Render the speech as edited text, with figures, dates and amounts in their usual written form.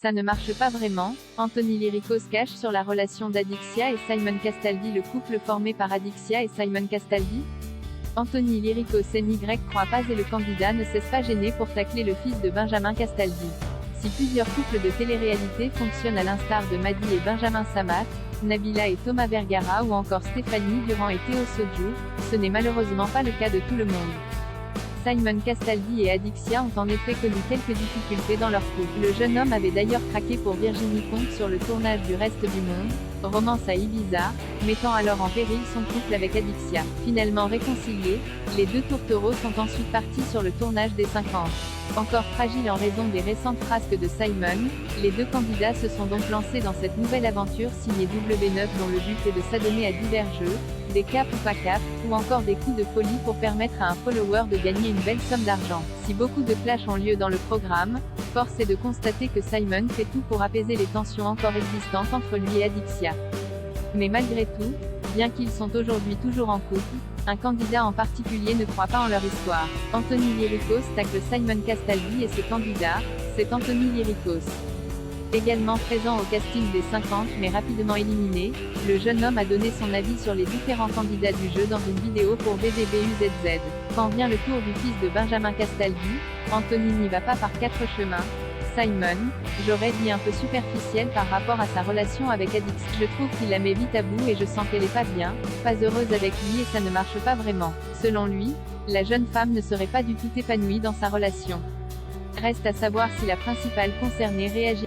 Ça ne marche pas vraiment. Anthony Lyricos cache sur la relation d'Adixia et Simon Castaldi, le couple formé par Adixia et Simon Castaldi. Anthony Lyricos n'y croit pas et le candidat ne cesse pas gêné pour tacler le fils de Benjamin Castaldi. Si plusieurs couples de télé-réalité fonctionnent à l'instar de Madi et Benjamin Samat, Nabila et Thomas Vergara ou encore Stéphanie Durand et Théo Sodjour, ce n'est malheureusement pas le cas de tout le monde. Simon Castaldi et Adixia ont en effet connu quelques difficultés dans leur couple. Le jeune homme avait d'ailleurs craqué pour Virginie Comte sur le tournage du Reste du Monde, romance à Ibiza, mettant alors en péril son couple avec Adixia. Finalement réconciliés, les deux tourtereaux sont ensuite partis sur le tournage des 50. Encore fragiles en raison des récentes frasques de Simon, les deux candidats se sont donc lancés dans cette nouvelle aventure signée W9 dont le but est de s'adonner à divers jeux, des caps ou pas caps, ou encore des coups de folie pour permettre à un follower de gagner une belle somme d'argent. Si beaucoup de clashs ont lieu dans le programme, force est de constater que Simon fait tout pour apaiser les tensions encore existantes entre lui et Adixia. Mais malgré tout, bien qu'ils sont aujourd'hui toujours en couple, un candidat en particulier ne croit pas en leur histoire. Anthony Lyricos tacle Simon Castaldi et ce candidat, c'est Anthony Lyricos. Également présent au casting des 50 mais rapidement éliminé, le jeune homme a donné son avis sur les différents candidats du jeu dans une vidéo pour BDBUZZ. Quand vient le tour du fils de Benjamin Castaldi, Anthony n'y va pas par quatre chemins. Simon, j'aurais dit un peu superficiel par rapport à sa relation avec Adix. Je trouve qu'il la met vite à bout et je sens qu'elle est pas bien, pas heureuse avec lui et ça ne marche pas vraiment. Selon lui, la jeune femme ne serait pas du tout épanouie dans sa relation. Reste à savoir si la principale concernée réagit.